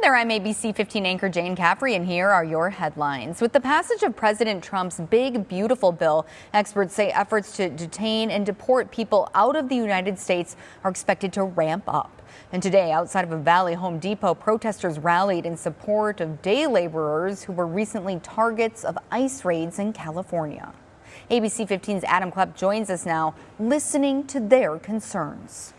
there, I'm ABC15 anchor Jane Caffrey, and here are your headlines. With the passage of President Trump's big, beautiful bill, experts say efforts to detain and deport people out of the United States are expected to ramp up. And today, outside of a Valley Home Depot, protesters rallied in support of day laborers who were recently targets of ICE raids in California. ABC15's Adam Klepp joins us now, listening to their concerns.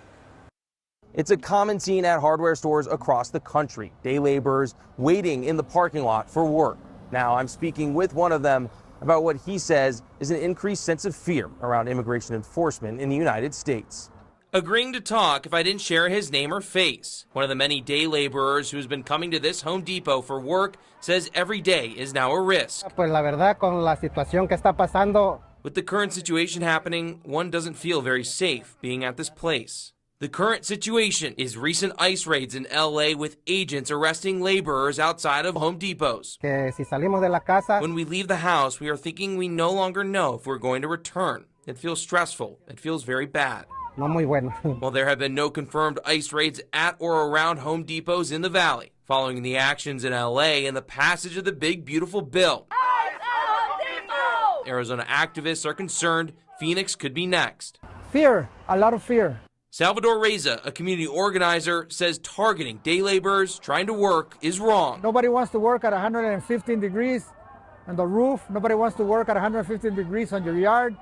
It's a common scene at hardware stores across the country. Day laborers waiting in the parking lot for work. Now I'm speaking with one of them about what he says is an increased sense of fear around immigration enforcement in the United States. Agreeing to talk if I didn't share his name or face. One of the many day laborers who's been coming to this Home Depot for work says every day is now a risk. Pues la verdad, con la situación que está pasando. With the current situation happening, one doesn't feel very safe being at this place. The current situation is recent ICE raids in L.A. with agents arresting laborers outside of Home Depots. Que si salimos de la casa, when we leave the house, we are thinking we no longer know if we're going to return. It feels stressful. It feels very bad. No muy bueno. Well, there have been no confirmed ICE raids at or around Home Depots in the Valley, following the actions in L.A. and the passage of the big, beautiful bill. ICE Home Depot! Arizona activists are concerned Phoenix could be next. Fear, a lot of fear. Salvador Reza, a community organizer, says targeting day laborers trying to work is wrong. Nobody wants to work at 115 degrees on the roof. Nobody wants to work at 115 degrees on your yard.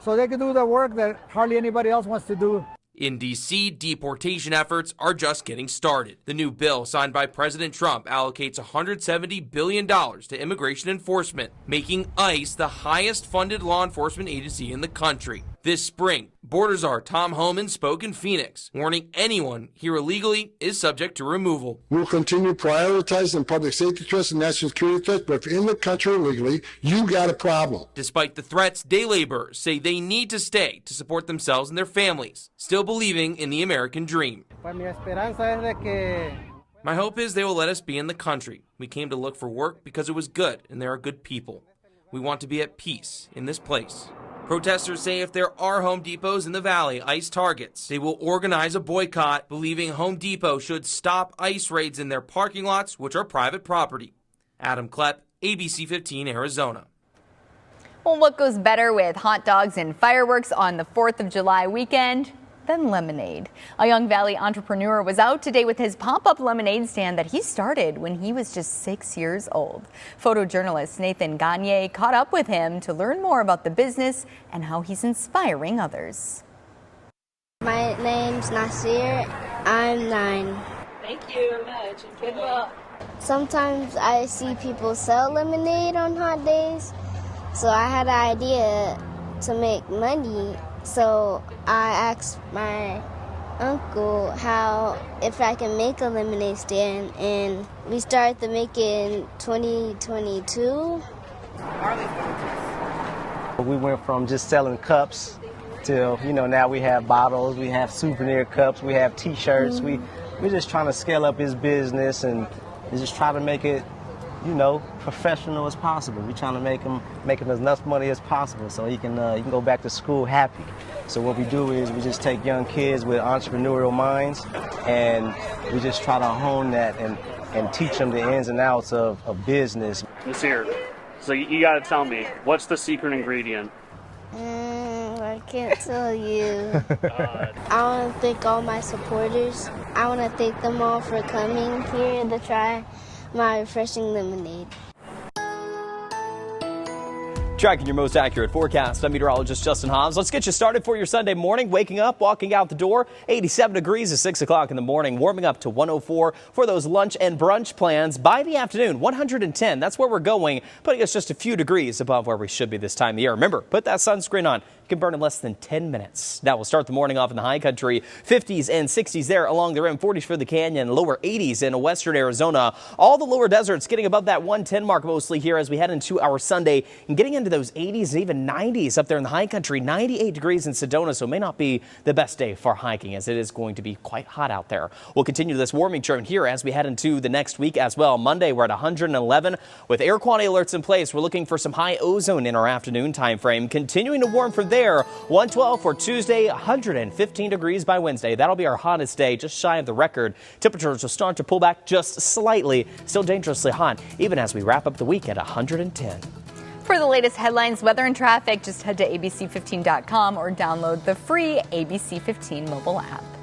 So they can do the work that hardly anybody else wants to do. In D.C., deportation efforts are just getting started. The new bill signed by President Trump allocates $170 billion to immigration enforcement, making ICE the highest funded law enforcement agency in the country. This spring, Border Czar Tom Homan spoke in Phoenix, warning anyone here illegally is subject to removal. We'll continue prioritizing public safety threats and national security threats, but if you're in the country illegally, you got a problem. Despite the threats, day laborers say they need to stay to support themselves and their families, still believing in the American dream. My hope is they will let us be in the country. We came to look for work because it was good and there are good people. We want to be at peace in this place. Protesters say if there are Home Depots in the Valley ICE targets, they will organize a boycott, believing Home Depot should stop ICE raids in their parking lots, which are private property. Adam Klepp, ABC15 Arizona. Well, what goes better with hot dogs and fireworks on the 4th of July weekend than lemonade? A young Valley entrepreneur was out today with his pop-up lemonade stand that he started when he was just 6 years old. Photojournalist Nathan Gagne caught up with him to learn more about the business and how he's inspiring others. My name's Nasir. I'm 9. Thank you very much and good luck. Sometimes I see people sell lemonade on hot days, so I had an idea to make money. So I asked my uncle if I can make a lemonade stand, and we started to make it in 2022. We went from just selling cups to, now we have bottles, we have souvenir cups, we have T-shirts. We're just trying to scale up his business and just try to make it, professional as possible. We're trying to make him as enough money as possible so he can go back to school happy. So what we do is we just take young kids with entrepreneurial minds and we just try to hone that and teach them the ins and outs of business. Nasir, so you got to tell me, what's the secret ingredient? I can't tell you. I want to thank all my supporters. I want to thank them all for coming here to try my refreshing lemonade. Tracking your most accurate forecast, I'm meteorologist Justin Hobbs. Let's get you started for your Sunday morning. Waking up, walking out the door, 87 degrees at 6 o'clock in the morning, warming up to 104 for those lunch and brunch plans. By the afternoon, 110. That's where we're going, putting us just a few degrees above where we should be this time of year. Remember, put that sunscreen on. You can burn in less than 10 minutes. Now we'll start the morning off in the high country. 50s and 60s there along the rim, 40s for the canyon, lower 80s in western Arizona. All the lower deserts getting above that 110 mark mostly here as we head into our Sunday and getting into those 80s and even 90s up there in the high country. 98 degrees in Sedona, so it may not be the best day for hiking as it is going to be quite hot out there. We'll continue this warming trend here as we head into the next week as well. Monday we're at 111 with air quality alerts in place. We're looking for some high ozone in our afternoon time frame. Continuing to warm from there. there. 112 for Tuesday, 115 degrees by Wednesday. That'll be our hottest day, just shy of the record. Temperatures will start to pull back just slightly. Still dangerously hot, even as we wrap up the week at 110. For the latest headlines, weather, and traffic, just head to ABC15.com or download the free ABC15 mobile app.